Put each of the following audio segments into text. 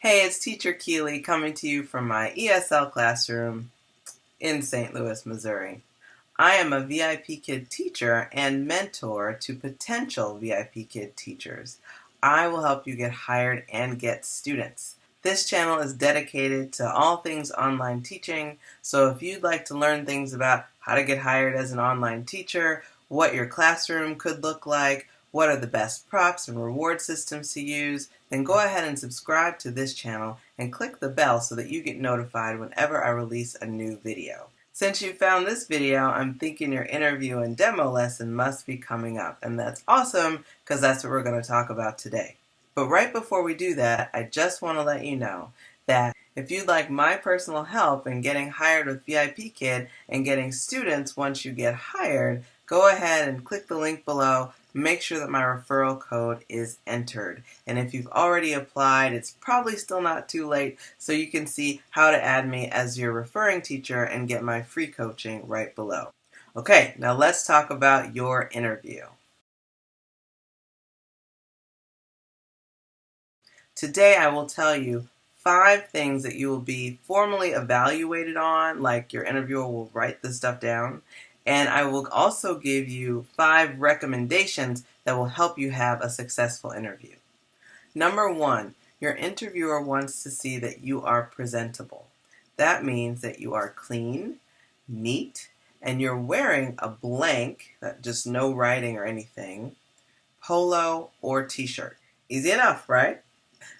Hey, it's Teacher Keeley coming to you from my ESL classroom in St. Louis, Missouri. I am a VIP Kid teacher and mentor to potential VIP Kid teachers. I will help you get hired and get students. This channel is dedicated to all things online teaching, so if you'd like to learn things about how to get hired as an online teacher, what your classroom could look like, what are the best props and reward systems to use, then go ahead and subscribe to this channel and click the bell so that you get notified whenever I release a new video. Since you found this video, I'm thinking your interview and demo lesson must be coming up, and that's awesome because that's what we're going to talk about today. But right before we do that, I just want to let you know that if you'd like my personal help in getting hired with VIP Kid and getting students once you get hired, go ahead and click the link below. Make sure that my referral code is entered. And if you've already applied, it's probably still not too late, so you can see how to add me as your referring teacher and get my free coaching right below. Okay, now let's talk about your interview. Today I will tell you 5 things that you will be formally evaluated on, like your interviewer will write this stuff down. And I will also give you 5 recommendations that will help you have a successful interview. Number 1, your interviewer wants to see that you are presentable. That means that you are clean, neat, and you're wearing a blank, just no writing or anything, polo or t-shirt. Easy enough, right?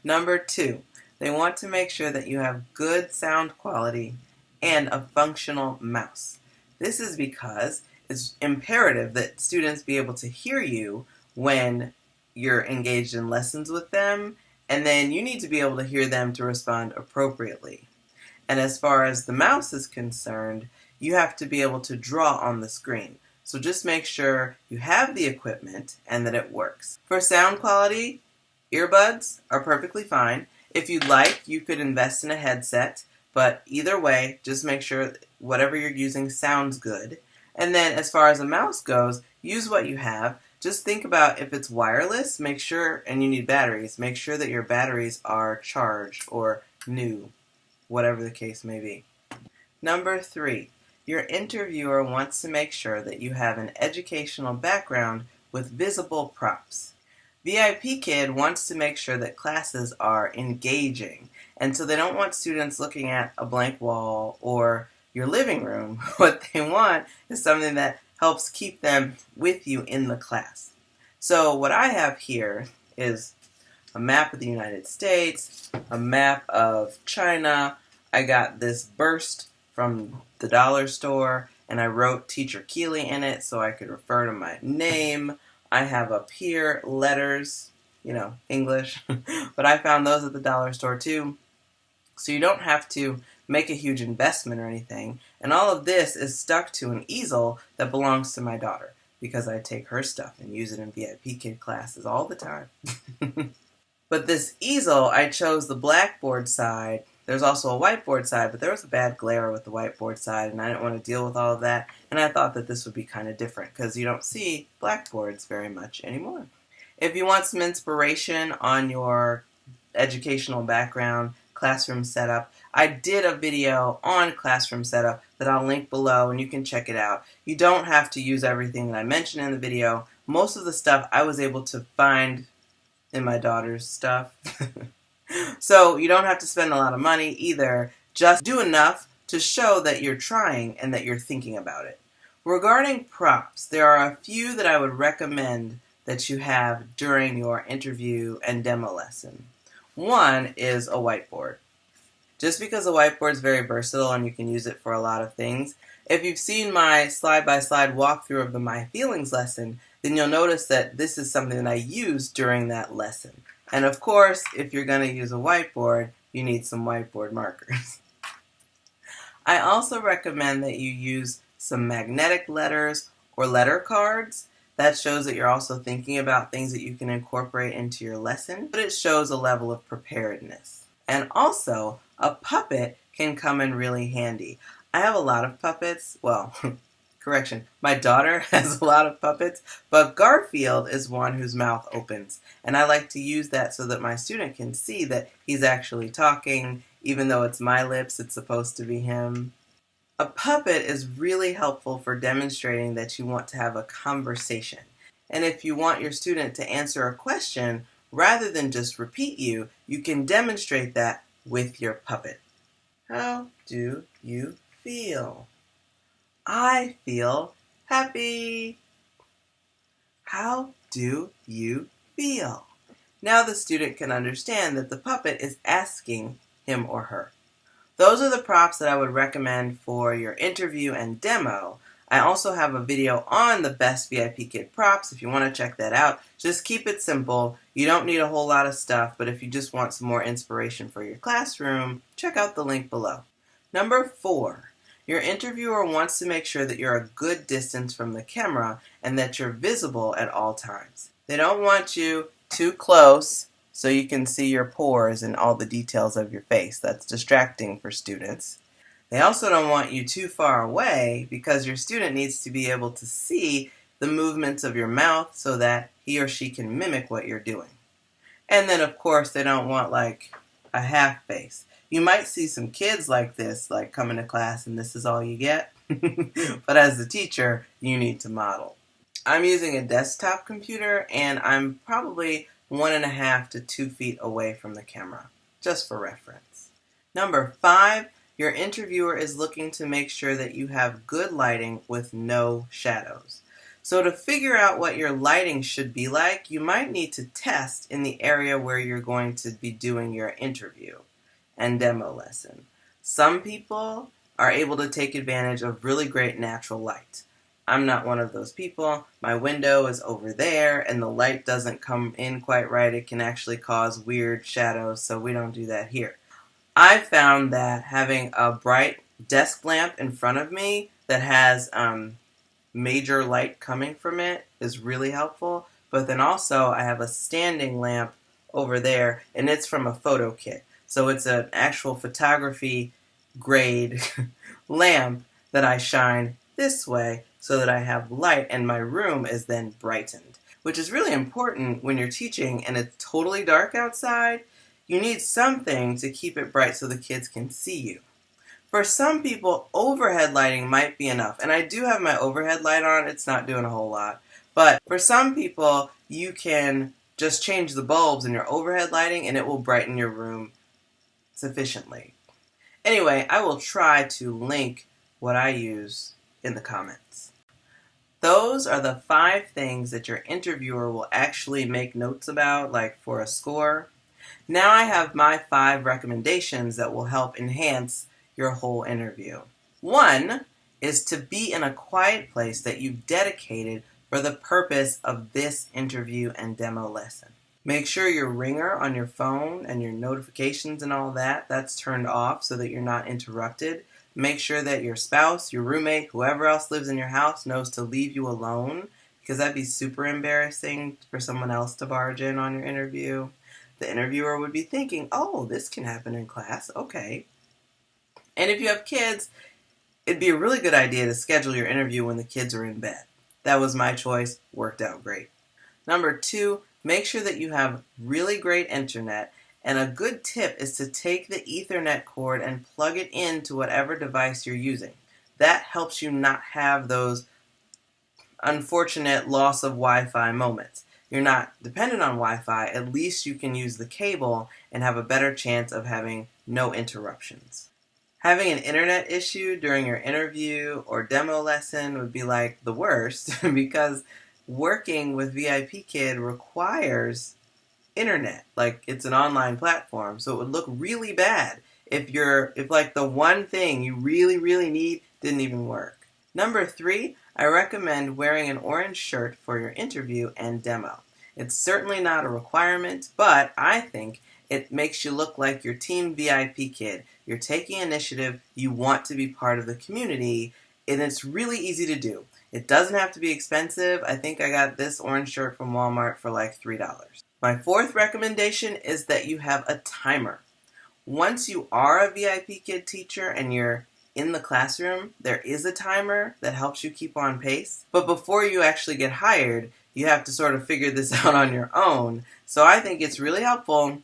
Number 2, they want to make sure that you have good sound quality and a functional mouse. This is because it's imperative that students be able to hear you when you're engaged in lessons with them, and then you need to be able to hear them to respond appropriately. And as far as the mouse is concerned, you have to be able to draw on the screen. So just make sure you have the equipment and that it works. For sound quality, earbuds are perfectly fine. If you'd like, you could invest in a headset. But either way, just make sure whatever you're using sounds good. And then as far as a mouse goes, use what you have. Just think about if it's wireless, make sure, and you need batteries, make sure that your batteries are charged or new, whatever the case may be. Number 3, your interviewer wants to make sure that you have an educational background with visible props. VIP Kid wants to make sure that classes are engaging, and so they don't want students looking at a blank wall or your living room. What they want is something that helps keep them with you in the class. So what I have here is a map of the United States, a map of China. I got this burst from the dollar store, and I wrote Teacher Keeley in it so I could refer to my name. I have up here letters, English, but I found those at the dollar store too. So you don't have to make a huge investment or anything. And all of this is stuck to an easel that belongs to my daughter because I take her stuff and use it in VIP Kid classes all the time. But this easel, I chose the blackboard side. There's also a whiteboard side, but there was a bad glare with the whiteboard side, and I didn't want to deal with all of that. And I thought that this would be kind of different because you don't see blackboards very much anymore. If you want some inspiration on your educational background, classroom setup, I did a video on classroom setup that I'll link below and you can check it out. You don't have to use everything that I mentioned in the video. Most of the stuff I was able to find in my daughter's stuff. So you don't have to spend a lot of money either. Just do enough to show that you're trying and that you're thinking about it. Regarding props, there are a few that I would recommend that you have during your interview and demo lesson. One is a whiteboard. Just because a whiteboard is very versatile and you can use it for a lot of things, if you've seen my slide-by-slide walkthrough of the My Feelings lesson, then you'll notice that this is something that I used during that lesson. And of course, if you're going to use a whiteboard, you need some whiteboard markers. I also recommend that you use some magnetic letters or letter cards. That shows that you're also thinking about things that you can incorporate into your lesson, but it shows a level of preparedness. And also, a puppet can come in really handy. I have a lot of puppets, well, Correction, my daughter has a lot of puppets, but Garfield is one whose mouth opens. And I like to use that so that my student can see that he's actually talking, even though it's my lips, it's supposed to be him. A puppet is really helpful for demonstrating that you want to have a conversation. And if you want your student to answer a question, rather than just repeat you, you can demonstrate that with your puppet. How do you feel? I feel happy. How do you feel? Now the student can understand that the puppet is asking him or her. Those are the props that I would recommend for your interview and demo. I also have a video on the best VIP Kid props if you want to check that out. Just keep it simple. You don't need a whole lot of stuff, but if you just want some more inspiration for your classroom, check out the link below. Number 4. Your interviewer wants to make sure that you're a good distance from the camera and that you're visible at all times. They don't want you too close so you can see your pores and all the details of your face. That's distracting for students. They also don't want you too far away because your student needs to be able to see the movements of your mouth so that he or she can mimic what you're doing. And then, of course, they don't want like a half face. You might see some kids like this, like coming to class and this is all you get. But as the teacher, you need to model. I'm using a desktop computer and I'm probably 1.5 to 2 feet away from the camera, just for reference. Number 5, your interviewer is looking to make sure that you have good lighting with no shadows. So to figure out what your lighting should be like, you might need to test in the area where you're going to be doing your interview and demo lesson. Some people are able to take advantage of really great natural light. I'm not one of those people. My window is over there and the light doesn't come in quite right. It can actually cause weird shadows, so we don't do that here. I found that having a bright desk lamp in front of me that has major light coming from it is really helpful. But then also I have a standing lamp over there and it's from a photo kit. So it's an actual photography grade lamp that I shine this way so that I have light and my room is then brightened, which is really important when you're teaching and it's totally dark outside. You need something to keep it bright so the kids can see you. For some people, overhead lighting might be enough. And I do have my overhead light on. It's not doing a whole lot. But for some people, you can just change the bulbs in your overhead lighting and it will brighten your room sufficiently. Anyway, I will try to link what I use in the comments. Those are the 5 things that your interviewer will actually make notes about, like for a score. Now I have my 5 recommendations that will help enhance your whole interview. 1 is to be in a quiet place that you've dedicated for the purpose of this interview and demo lesson. Make sure your ringer on your phone and your notifications and all that's turned off so that you're not interrupted. Make sure that your spouse, your roommate, whoever else lives in your house knows to leave you alone, because that'd be super embarrassing for someone else to barge in on your interview. The interviewer would be thinking, oh, this can happen in class, okay. And if you have kids, it'd be a really good idea to schedule your interview when the kids are in bed. That was my choice, worked out great. Number 2, make sure that you have really great internet, and a good tip is to take the Ethernet cord and plug it into whatever device you're using. That helps you not have those unfortunate loss of Wi-Fi moments. You're not dependent on Wi-Fi, at least you can use the cable and have a better chance of having no interruptions. Having an internet issue during your interview or demo lesson would be like the worst because working with VIP Kid requires internet. Like, it's an online platform, so it would look really bad if like the one thing you really need didn't even work. Number 3, I recommend wearing an orange shirt for your interview and demo. It's certainly not a requirement, but I think it makes you look like your team VIP Kid. You're taking initiative, you want to be part of the community, and it's really easy to do. It doesn't have to be expensive. I think I got this orange shirt from Walmart for like $3. My 4th recommendation is that you have a timer. Once you are a VIP Kid teacher and you're in the classroom, there is a timer that helps you keep on pace. But before you actually get hired, you have to sort of figure this out on your own. So I think it's really helpful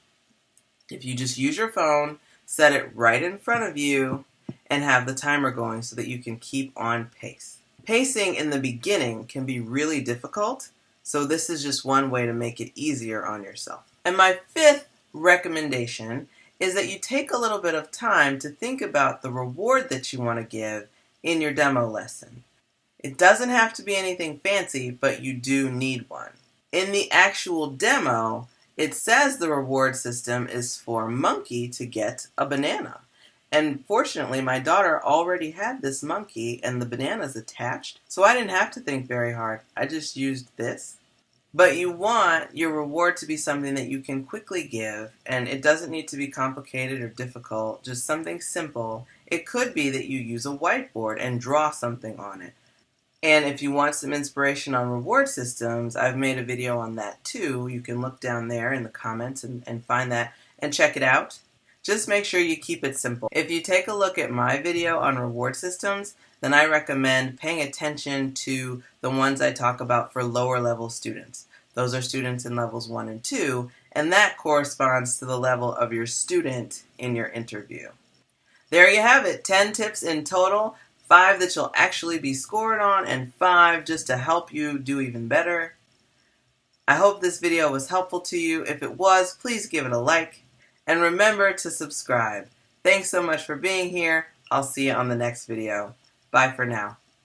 if you just use your phone, set it right in front of you, and have the timer going so that you can keep on pace. Pacing in the beginning can be really difficult, so this is just one way to make it easier on yourself. And my fifth recommendation is that you take a little bit of time to think about the reward that you want to give in your demo lesson. It doesn't have to be anything fancy, but you do need one. In the actual demo, it says the reward system is for Monkey to get a banana. And fortunately, my daughter already had this monkey and the bananas attached, so I didn't have to think very hard. I just used this. But you want your reward to be something that you can quickly give, and it doesn't need to be complicated or difficult, just something simple. It could be that you use a whiteboard and draw something on it. And if you want some inspiration on reward systems, I've made a video on that too. You can look down there in the comments and find that and check it out. Just make sure you keep it simple. If you take a look at my video on reward systems, then I recommend paying attention to the ones I talk about for lower level students. Those are students in levels 1 and 2, and that corresponds to the level of your student in your interview. There you have it, 10 tips in total, 5 that you'll actually be scored on, and 5 just to help you do even better. I hope this video was helpful to you. If it was, please give it a like. And remember to subscribe. Thanks so much for being here. I'll see you on the next video. Bye for now.